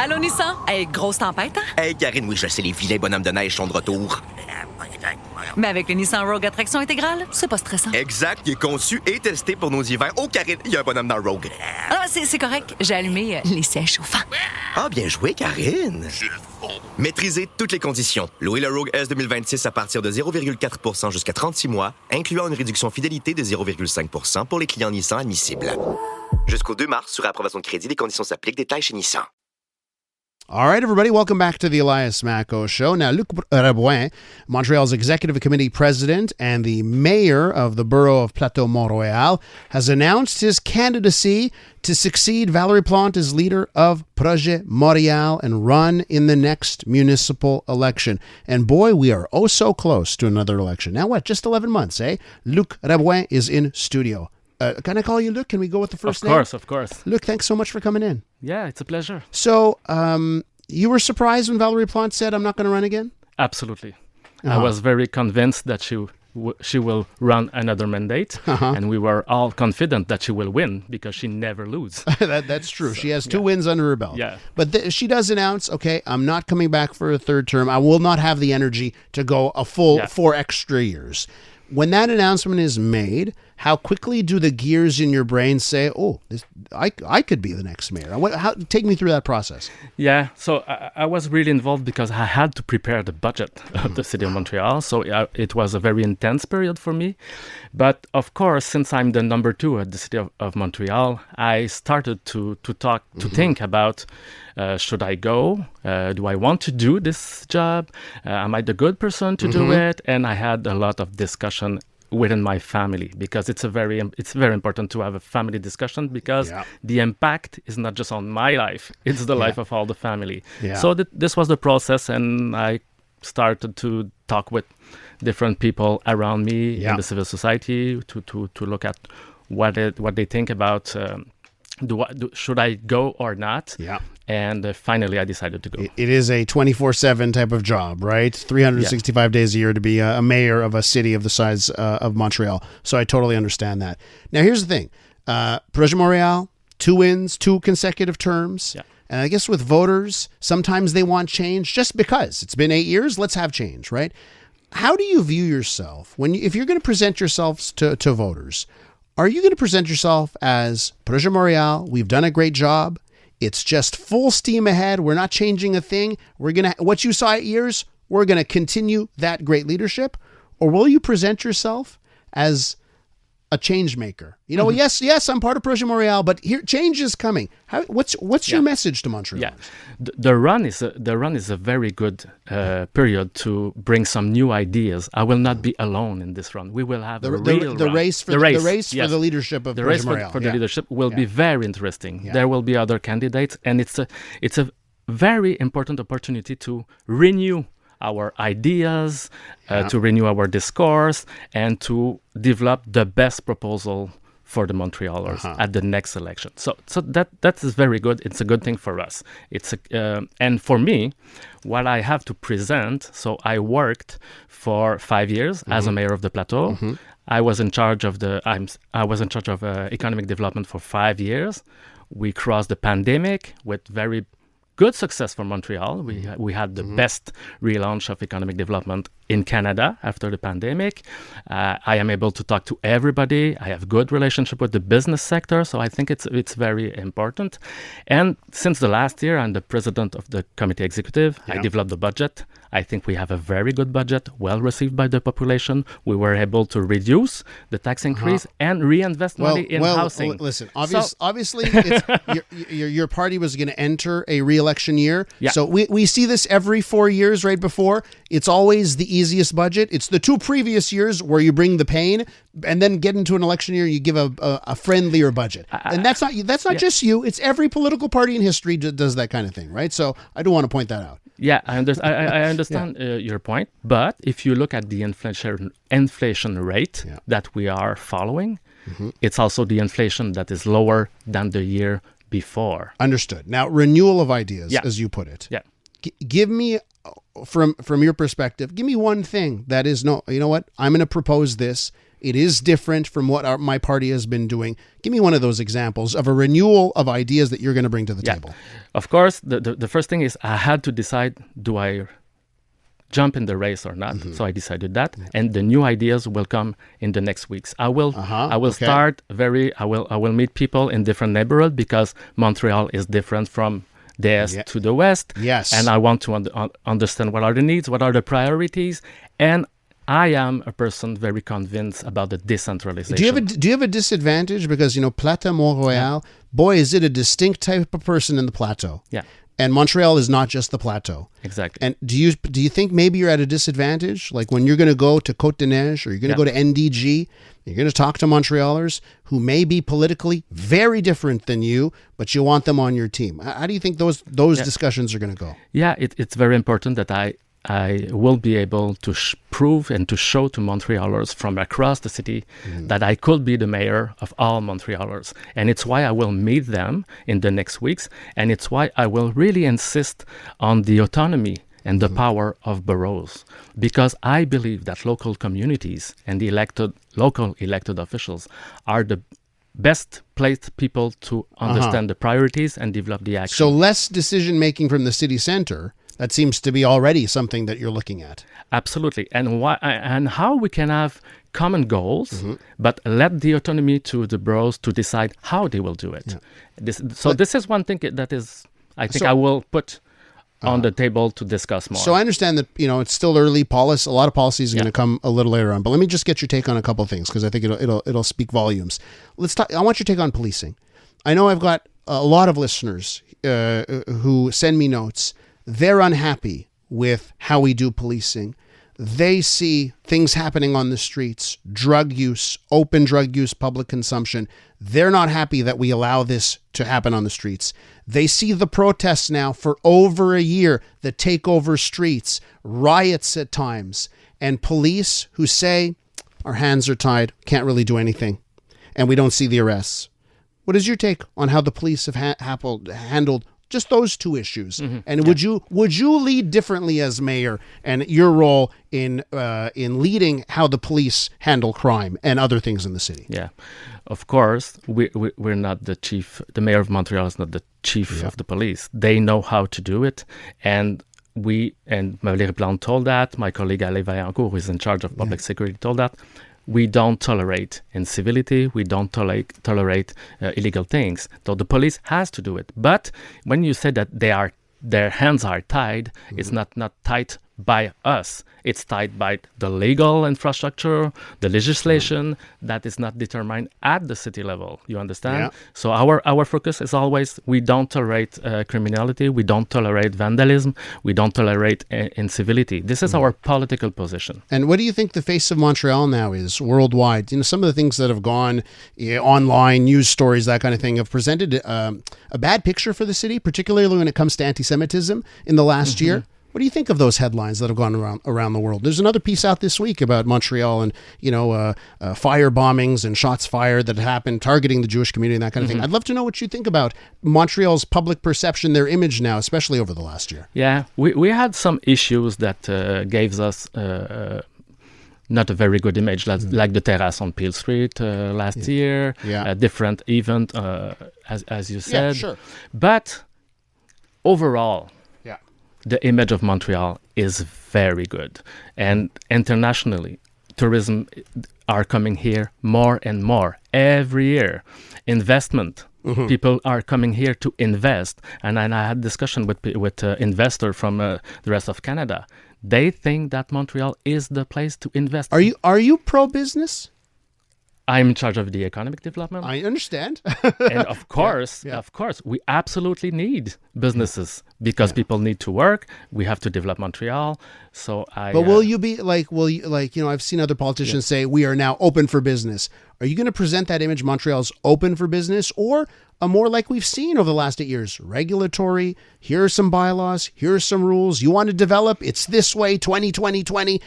Allô, Nissan? Hey, grosse tempête, hein? Hey, Karine, oui, je sais, les vilains bonhommes de neige sont de retour. Mais avec le Nissan Rogue à traction intégrale, c'est pas stressant. Exact, il est conçu et testé pour nos hivers. Oh, Karine, il y a un bonhomme dans le Rogue. Ah, c'est correct. J'ai allumé les sièges chauffants. Ah, bien joué, Karine. Maîtrisez toutes les conditions. Louez le Rogue S 2026 à partir de 0,4% jusqu'à 36 mois, incluant une réduction fidélité de 0,5% pour les clients Nissan admissibles. Jusqu'au 2 mars, sur approbation de crédit, les conditions s'appliquent. Détails chez Nissan. All right, everybody, welcome back to the Elias Macco Show. Now, Luc Rabouin, Montreal's Executive Committee President and the Mayor of the Borough of Plateau-Mont-Royal, has announced his candidacy to succeed Valérie Plante as leader of Projet Montréal and run in the next municipal election. And boy, we are oh so close to another election. Now what, just 11 months, eh? Luc Rabouin is in studio. Can I call you Luc? Can we go with the first name? Of course. Luc, thanks so much for coming in. Yeah, it's a pleasure. So, you were surprised when Valérie Plante said, I'm not going to run again? Absolutely. Uh-huh. I was very convinced that she will run another mandate, and we were all confident that she will win because she never loses. That's true. So, she has two wins under her belt. Yeah. But she does announce, okay, I'm not coming back for a third term. I will not have the energy to go a full 4 extra years. When that announcement is made, how quickly do the gears in your brain say, "Oh, I could be the next mayor"? Take me through that process. Yeah, so I was really involved because I had to prepare the budget of the city of Montreal. So it was a very intense period for me. But of course, since I'm the number 2 at the city of Montreal, I started to think about, should I go? Do I want to do this job? Am I the good person to do it? And I had a lot of discussion within my family because it's very important to have a family discussion because the impact is not just on my life, it's the life of all the family. So this was the process, and I started to talk with different people around me in the civil society to look at what they think about should I go or not. And finally, I decided to go. It is a 24/7 type of job, right? 365 days a year to be a mayor of a city of the size of Montreal. So I totally understand that. Now, here's the thing. Projet Montréal, 2 wins, 2 consecutive terms. And I guess with voters, sometimes they want change just because. It's been 8 years, let's have change, right? How do you view yourself if you're going to present yourselves to voters? Are you going to present yourself as Projet Montréal, we've done a great job, it's just full steam ahead, we're not changing a thing, what you saw 8 years, we're going to continue that great leadership? Or will you present yourself as a change maker? You know, yes, I'm part of Projet Montréal, but here change is coming. What's your message to Montreal? Yeah, the run is a very good period to bring some new ideas. I will not be alone in this run. We will have the race for the leadership of the Projet race Montréal. for the leadership will be very interesting. There will be other candidates, and it's a very important opportunity to renew our ideas, to renew our discourse, and to develop the best proposal for the Montrealers at the next election. So that is very good. It's a good thing for us. And for me, what I have to present. So I worked for 5 years as a mayor of the Plateau. I was in charge of economic development for 5 years. We crossed the pandemic with very good success for Montreal. We had the best relaunch of economic development in Canada after the pandemic. I am able to talk to everybody. I have good relationship with the business sector, so I think it's very important. And since the last year, I'm the president of the committee executive. I developed the budget. I think we have a very good budget, well received by the population. We were able to reduce the tax increase and reinvest money in housing. Listen, obviously, your party was going to enter a re-election year. So we see this every 4 years right before. It's always the easiest budget. It's the 2 previous years where you bring the pain, and then get into an election year, you give a friendlier budget. And that's not just you. It's every political party in history does that kind of thing, right? So I do want to point that out. Yeah, I understand your point. But if you look at the inflation rate that we are following, it's also the inflation that is lower than the year before. Understood. Now, renewal of ideas, as you put it. Yeah. Give me, from your perspective, give me one thing that is, no, you know what, I'm going to propose this. It is different from what my party has been doing. Give me one of those examples of a renewal of ideas that you're going to bring to the table. Of course, the first thing is I had to decide, do I jump in the race or not? So I decided that, and the new ideas will come in the next weeks. I will start I will meet people in different neighborhoods, because Montreal is different from the east to the west. Yes. And I want to understand what are the needs, what are the priorities, and I am a person very convinced about the decentralization. Do you have a disadvantage? Because, Plateau-Mont-Royal, boy, is it a distinct type of person in the Plateau. Yeah. And Montreal is not just the Plateau. Exactly. And do you think maybe you're at a disadvantage? Like when you're going to go to Côte-des-Neiges or you're going to go to NDG, you're going to talk to Montrealers who may be politically very different than you, but you want them on your team. How do you think those discussions are going to go? Yeah, it's very important that I will be able to prove and to show to Montrealers from across the city that I could be the mayor of all Montrealers. And it's why I will meet them in the next weeks. And it's why I will really insist on the autonomy and the power of boroughs. Because I believe that local communities and the local elected officials are the best placed people to understand the priorities and develop the action. So less decision-making from the city center. That seems to be already something that you're looking at. Absolutely. And how we can have common goals, but let the autonomy to the boroughs to decide how they will do it. Yeah. This is one thing that is, I think I will put on the table to discuss more. So I understand that, it's still early. A lot of policies are going to come a little later on. But let me just get your take on a couple of things, because I think it'll speak volumes. Let's talk. I want your take on policing. I know I've got a lot of listeners who send me notes. They're unhappy with how we do policing. They see things happening on the streets, drug use, open drug use, public consumption. They're not happy that we allow this to happen on the streets. They see the protests now for over a year that take over streets, riots at times, and police who say, our hands are tied, can't really do anything, and we don't see the arrests. What is your take on how the police have handled just those two issues? And would you lead differently as mayor, and your role in leading how the police handle crime and other things in the city? Yeah, of course, we're not the chief. The mayor of Montreal is not the chief of the police. They know how to do it, and Valérie Plante told that. My colleague Ale Vaillancourt, who is in charge of public security, told that. We don't tolerate incivility. We don't tolerate illegal things. So the police has to do it. But when you say that their hands are tied, it's not tied by us. It's tied by the legal infrastructure, the legislation that is not determined at the city level. You understand? Yeah. So our focus is always, we don't tolerate criminality, we don't tolerate vandalism, we don't tolerate incivility. This is our political position. And what do you think the face of Montreal now is worldwide? Some of the things that have gone online, news stories, that kind of thing, have presented a bad picture for the city, particularly when it comes to anti-Semitism in the last year. What do you think of those headlines that have gone around the world? There's another piece out this week about Montreal and, fire bombings and shots fired that happened targeting the Jewish community and that kind of thing. I'd love to know what you think about Montreal's public perception, their image now, especially over the last year. Yeah, we had some issues that gave us not a very good image, like the terrace on Peel Street last year, a different event, as you said. Yeah, sure. But overall, the image of Montreal is very good. And internationally, tourism are coming here more and more every year. Investment. People are coming here to invest. And I had discussion with investor from the rest of Canada. They think that Montreal is the place to invest. Are you pro-business? I'm in charge of the economic development. I understand. And of course, we absolutely need businesses because people need to work. We have to develop Montreal. But will you be I've seen other politicians say we are now open for business. Are you going to present that image Montreal's open for business, or a more like we've seen over the last 8 years, regulatory? Here are some bylaws. Here are some rules. You want to develop? It's this way, 2020.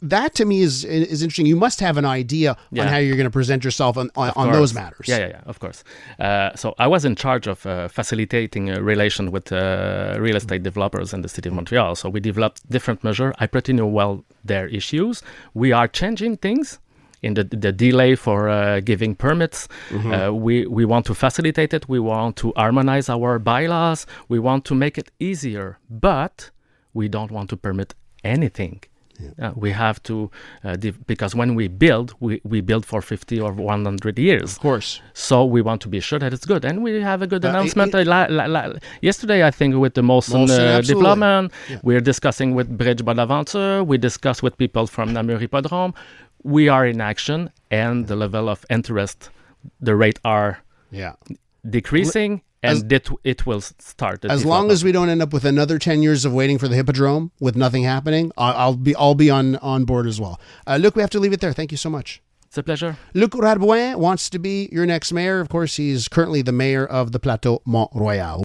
That to me is interesting. You must have an idea on how you're going to present yourself on those matters. Yeah, of course. So I was in charge of facilitating a relation with real estate developers in the city of Montreal. So we developed different measures. I pretty know well their issues. We are changing things in the delay for giving permits. We want to facilitate it. We want to harmonize our bylaws. We want to make it easier, but we don't want to permit anything. We have to, because when we build for 50 or 100 years. Of course. So we want to be sure that it's good. And we have a good announcement. Yesterday, I think, with the Molson development, we're discussing with Bridge Bonaventure. We discuss with people from Namur Hippodrome. We are in action, and the level of interest, the rate are decreasing. And it will start. As long as we don't end up with another 10 years of waiting for the Hippodrome with nothing happening, I'll be on board as well. Luc, we have to leave it there. Thank you so much. It's a pleasure. Luc Rabouin wants to be your next mayor. Of course, he's currently the mayor of the Plateau-Mont-Royal.